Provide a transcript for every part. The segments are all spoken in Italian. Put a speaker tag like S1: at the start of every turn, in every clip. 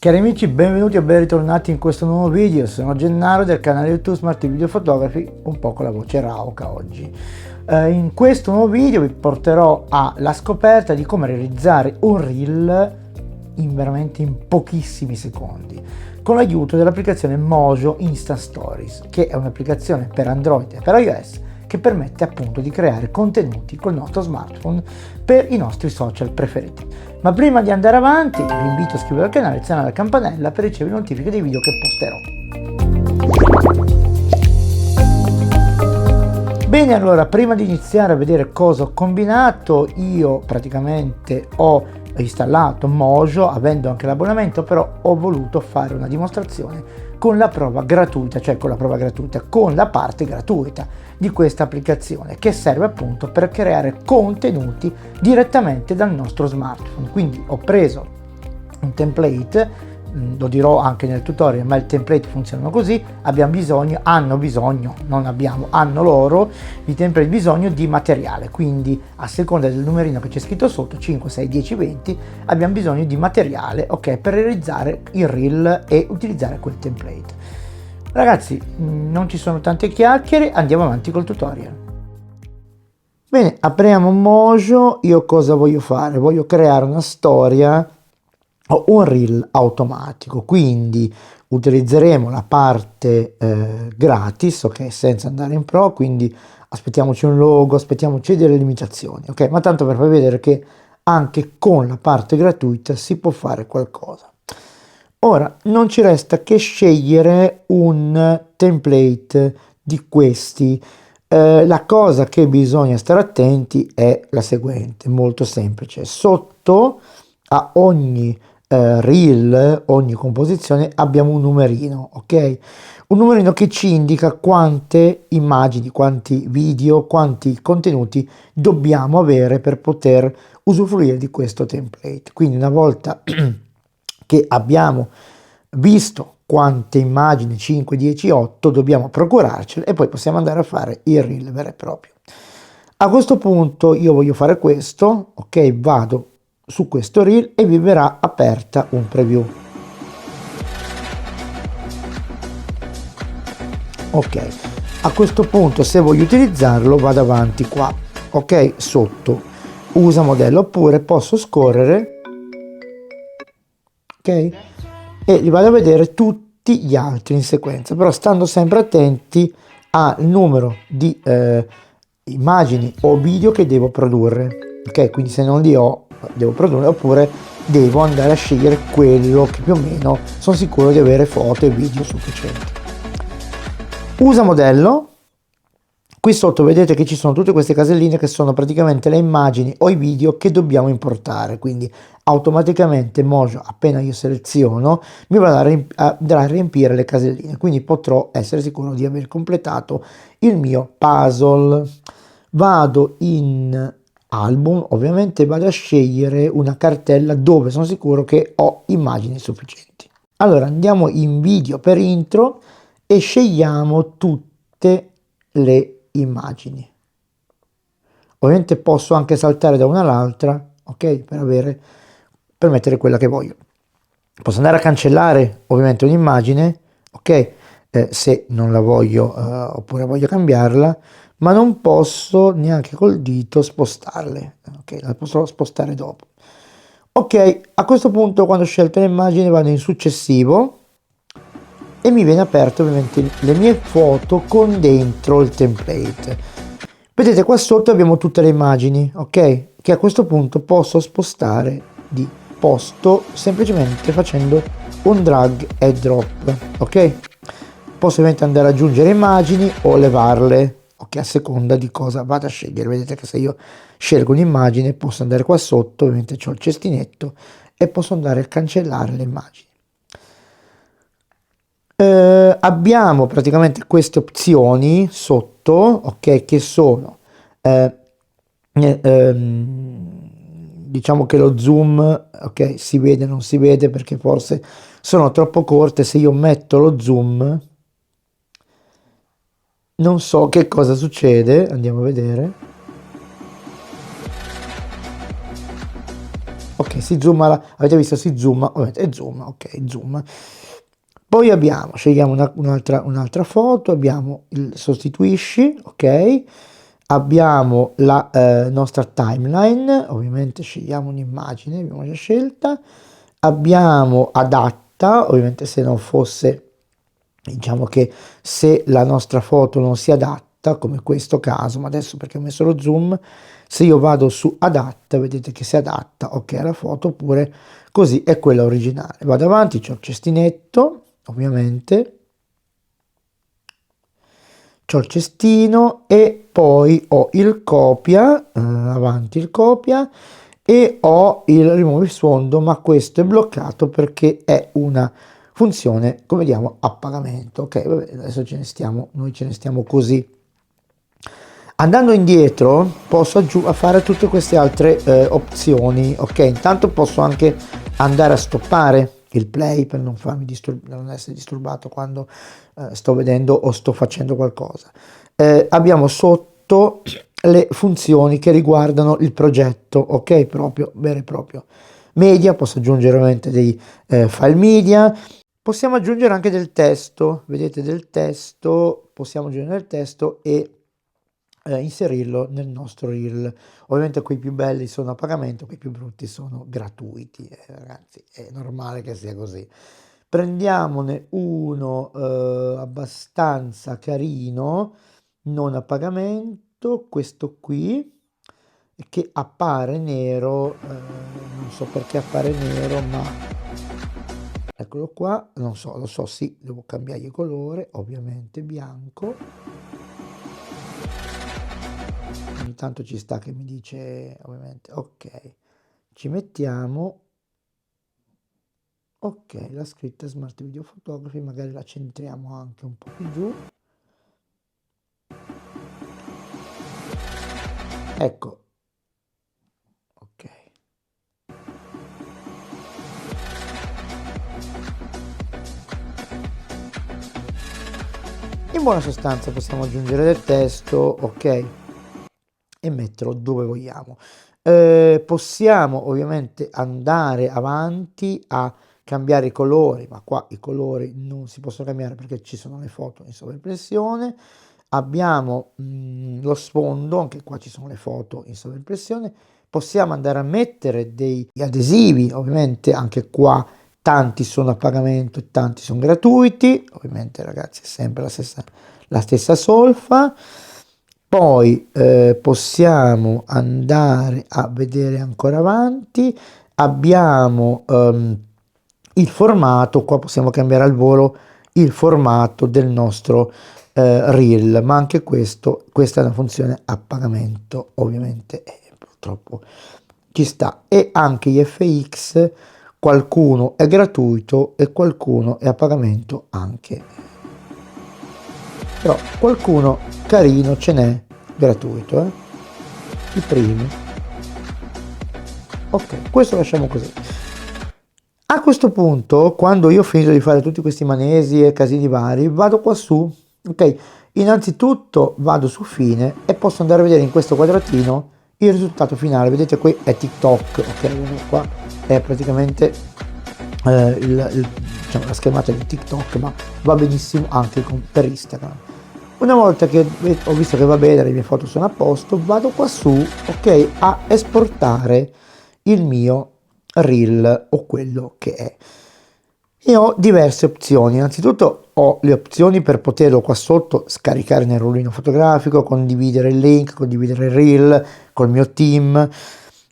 S1: Cari amici, benvenuti e ben ritornati in questo nuovo video. Sono Gennaro del canale YouTube Smart Video Photography, un po' con la voce rauca oggi. In questo nuovo video vi porterò alla scoperta di come realizzare un reel in pochissimi secondi con l'aiuto dell'applicazione Mojo Insta Stories, che è un'applicazione per Android e per iOS che permette appunto di creare contenuti col nostro smartphone per i nostri social preferiti. Ma prima di andare avanti vi invito a iscrivervi al canale e azionare la campanella per ricevere notifiche dei video che posterò. Bene, allora prima di iniziare a vedere cosa ho combinato, io praticamente ho installato Mojo avendo anche l'abbonamento, però ho voluto fare una dimostrazione con la prova gratuita, con la parte gratuita di questa applicazione, che serve appunto per creare contenuti direttamente dal nostro smartphone. Quindi ho preso un template, lo dirò anche nel tutorial, ma il template funzionano così: hanno loro i template bisogno di materiale, quindi a seconda del numerino che c'è scritto sotto, 5, 6, 10, 20, abbiamo bisogno di materiale, ok, per realizzare il reel e utilizzare quel template. Ragazzi, non ci sono tante chiacchiere, andiamo avanti col tutorial. Bene, apriamo Mojo. Io cosa voglio fare? Voglio creare una storia o un reel automatico, quindi utilizzeremo la parte gratis, ok, senza andare in pro, quindi aspettiamoci un logo, aspettiamoci delle limitazioni, ok, ma tanto per farvi vedere che anche con la parte gratuita si può fare qualcosa. Ora non ci resta che scegliere un template di questi. La cosa che bisogna stare attenti è la seguente, molto semplice: sotto a ogni reel, ogni composizione abbiamo un numerino, ok, un numerino che ci indica quante immagini, quanti video, quanti contenuti dobbiamo avere per poter usufruire di questo template. Quindi una volta che abbiamo visto quante immagini, 5, 10, 8, dobbiamo procurarcele e poi possiamo andare a fare il reel vero e proprio. A questo punto io voglio fare questo, ok, vado su questo reel e vi verrà aperta un preview. Ok, a questo punto se voglio utilizzarlo vado avanti qua, ok, sotto usa modello, oppure posso scorrere, ok, e li vado a vedere tutti gli altri in sequenza, però stando sempre attenti al numero di immagini o video che devo produrre, ok, quindi se non li ho devo produrre, oppure devo andare a scegliere quello che più o meno sono sicuro di avere foto e video sufficienti. Usa modello. Qui sotto vedete che ci sono tutte queste caselline che sono praticamente le immagini o i video che dobbiamo importare, quindi automaticamente Mojo, appena io seleziono, mi va a riempire le caselline, quindi potrò essere sicuro di aver completato il mio puzzle. Vado in album, ovviamente vado a scegliere una cartella dove sono sicuro che ho immagini sufficienti. Allora andiamo in video per intro e scegliamo tutte le immagini. Ovviamente posso anche saltare da una all'altra, ok, per mettere quella che voglio. Posso andare a cancellare ovviamente un'immagine, ok, se non la voglio oppure voglio cambiarla, ma non posso neanche col dito spostarle, ok, la posso spostare dopo. Ok, a questo punto, quando ho scelto l'immagine, vado in successivo e mi viene aperto ovviamente le mie foto con dentro il template. Vedete qua sotto abbiamo tutte le immagini, ok, che a questo punto posso spostare di posto semplicemente facendo un drag e drop, ok. Posso ovviamente andare ad aggiungere immagini o levarle, ok, a seconda di cosa vado a scegliere. Vedete che se io scelgo un'immagine posso andare qua sotto, ovviamente c'ho il cestinetto, e posso andare a cancellare le immagini. Abbiamo praticamente queste opzioni sotto, ok, che sono diciamo che lo zoom, ok, si vede, non si vede perché forse sono troppo corte. Se io metto lo zoom non so che cosa succede, andiamo a vedere. Ok, si zooma, avete visto, si zooma, ovviamente, e zoom, ok, zoom. Poi abbiamo, scegliamo un'altra foto, abbiamo il sostituisci, ok, abbiamo la nostra timeline, ovviamente scegliamo un'immagine, abbiamo già scelta, abbiamo adatta, ovviamente se non fosse, diciamo che se la nostra foto non si adatta, come questo caso, ma adesso perché ho messo lo zoom, se io vado su adatta, vedete che si adatta, ok, alla foto, oppure così è quella originale. Vado avanti, c'ho il cestinetto, ovviamente, c'ho il cestino e poi ho il copia, avanti il copia, e ho il rimuovi sfondo, ma questo è bloccato perché è una funzione, come vediamo, a pagamento. Ok, vabbè, adesso noi ce ne stiamo così. Andando indietro posso fare tutte queste altre opzioni. Ok, intanto posso anche andare a stoppare il play per non farmi non essere disturbato quando sto vedendo o sto facendo qualcosa. Abbiamo sotto le funzioni che riguardano il progetto, ok, proprio vero e proprio. Media, posso aggiungere ovviamente dei file media, possiamo aggiungere anche del testo, vedete del testo, possiamo aggiungere del testo e inserirlo nel nostro reel. Ovviamente quei più belli sono a pagamento, quei più brutti sono gratuiti, ragazzi, è normale che sia così. Prendiamone uno abbastanza carino, non a pagamento, questo qui, che appare nero, non so perché appare nero, ma eccolo qua, non so, lo so, sì, devo cambiargli colore, ovviamente bianco. Ogni tanto ci sta che mi dice, ovviamente, ok, ci mettiamo, ok, la scritta Smart Video Photography, magari la centriamo anche un po' più giù. Ecco, ok. In buona sostanza possiamo aggiungere del testo, ok, e metterlo dove vogliamo. Possiamo ovviamente andare avanti a cambiare i colori, ma qua i colori non si possono cambiare perché ci sono le foto in sovraimpressione. Abbiamo lo sfondo, anche qua ci sono le foto in sovraimpressione. Possiamo andare a mettere degli adesivi, ovviamente anche qua tanti sono a pagamento e tanti sono gratuiti, ovviamente ragazzi è sempre la stessa solfa. Poi possiamo andare a vedere ancora avanti, abbiamo il formato, qua possiamo cambiare al volo il formato del nostro reel, ma anche questa è una funzione a pagamento, ovviamente purtroppo ci sta. E anche gli FX, qualcuno è gratuito e qualcuno è a pagamento anche, però qualcuno carino ce n'è gratuito, i primi. Ok, questo lasciamo così. A questo punto, quando io ho finito di fare tutti questi manesi e casini vari, vado qua su, ok? Innanzitutto vado su fine e posso andare a vedere in questo quadratino il risultato finale. Vedete qui è TikTok, ok? Qua è praticamente diciamo, la schermata di TikTok, ma va benissimo anche per Instagram. Una volta che ho visto che va bene, le mie foto sono a posto, vado qua su, ok, a esportare il mio reel o quello che è. E ho diverse opzioni. Innanzitutto ho le opzioni per poterlo qua sotto scaricare nel rullino fotografico, condividere il link, condividere il reel col mio team.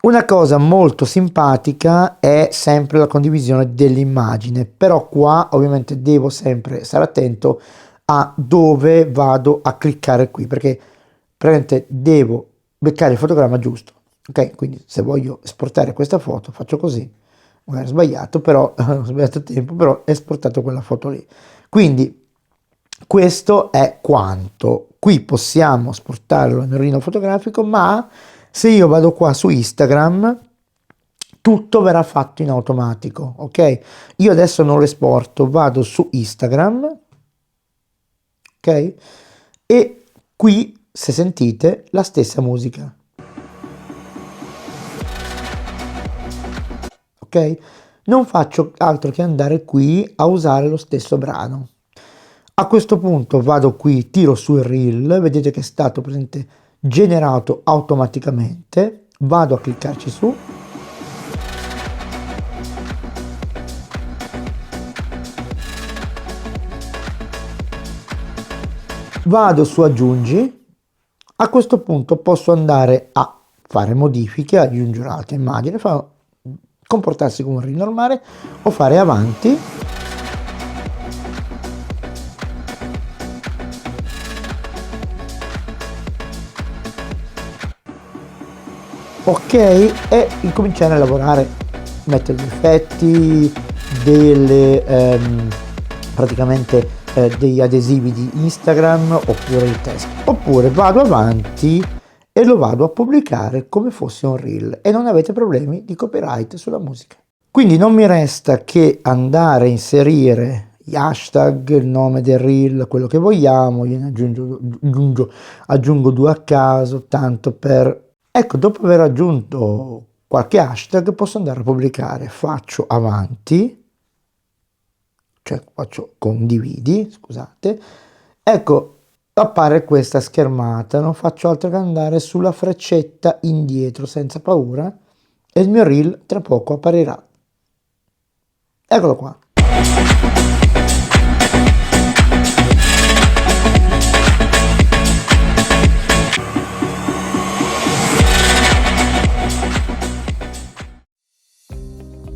S1: Una cosa molto simpatica è sempre la condivisione dell'immagine, però qua ovviamente devo sempre stare attento a dove vado a cliccare qui, perché praticamente devo beccare il fotogramma giusto. Ok, quindi se voglio esportare questa foto faccio così, magari ho sbagliato, però ho sbagliato il tempo, però ho esportato quella foto lì. Quindi questo è quanto. Qui possiamo esportarlo nel rino fotografico, ma se io vado qua su Instagram tutto verrà fatto in automatico, ok? Io adesso non lo esporto, vado su Instagram, ok? E qui, se sentite, la stessa musica. ok? Non faccio altro che andare qui a usare lo stesso brano. A questo punto vado qui, tiro sul reel, vedete che è stato presente generato automaticamente, vado a cliccarci su, vado su aggiungi, a questo punto posso andare a fare modifiche, aggiungere altre immagini, comportarsi come un reel normale o fare avanti. Ok, e incominciare a lavorare, mettere gli effetti, praticamente degli adesivi di Instagram oppure il testo, oppure vado avanti e lo vado a pubblicare come fosse un reel e non avete problemi di copyright sulla musica. Quindi non mi resta che andare a inserire gli hashtag, il nome del reel, quello che vogliamo, io ne aggiungo 2 a caso, tanto per... Ecco, dopo aver aggiunto qualche hashtag posso andare a pubblicare, faccio avanti, cioè faccio condividi, scusate, ecco, appare questa schermata, non faccio altro che andare sulla freccetta indietro senza paura e il mio reel tra poco apparirà. Eccolo qua.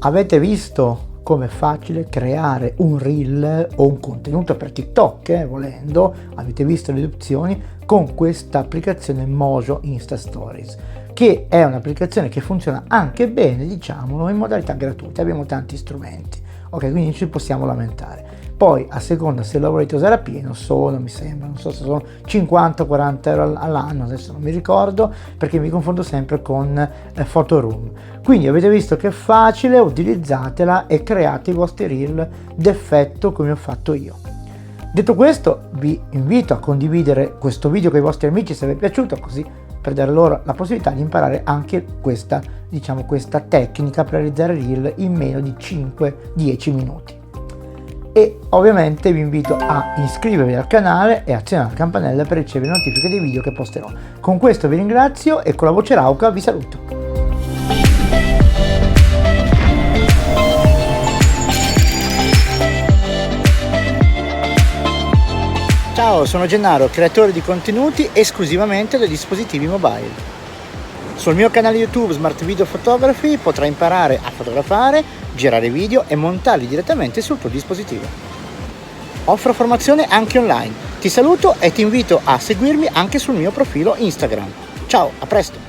S1: Avete visto com'è facile creare un reel o un contenuto per TikTok, volendo? Avete visto le opzioni con questa applicazione Mojo Insta Stories, che è un'applicazione che funziona anche bene, diciamolo, in modalità gratuita. Abbiamo tanti strumenti, ok, quindi non ci possiamo lamentare. Poi a seconda se lo volete usare a pieno mi sembra, non so se sono 50-40 euro all'anno, adesso non mi ricordo perché mi confondo sempre con Photoroom. Quindi avete visto che è facile, utilizzatela e create i vostri reel d'effetto come ho fatto io. Detto questo, vi invito a condividere questo video con i vostri amici se vi è piaciuto, così per dare loro la possibilità di imparare anche questa tecnica per realizzare reel in meno di 5-10 minuti. E ovviamente vi invito a iscrivervi al canale e azionare la campanella per ricevere notifiche dei video che posterò. Con questo vi ringrazio e con la voce rauca vi saluto. Ciao, sono Gennaro, creatore di contenuti esclusivamente dai dispositivi mobile. Sul mio canale YouTube Smart Video Photography potrai imparare a fotografare, girare video e montarli direttamente sul tuo dispositivo. Offro formazione anche online. Ti saluto e ti invito a seguirmi anche sul mio profilo Instagram. Ciao, a presto!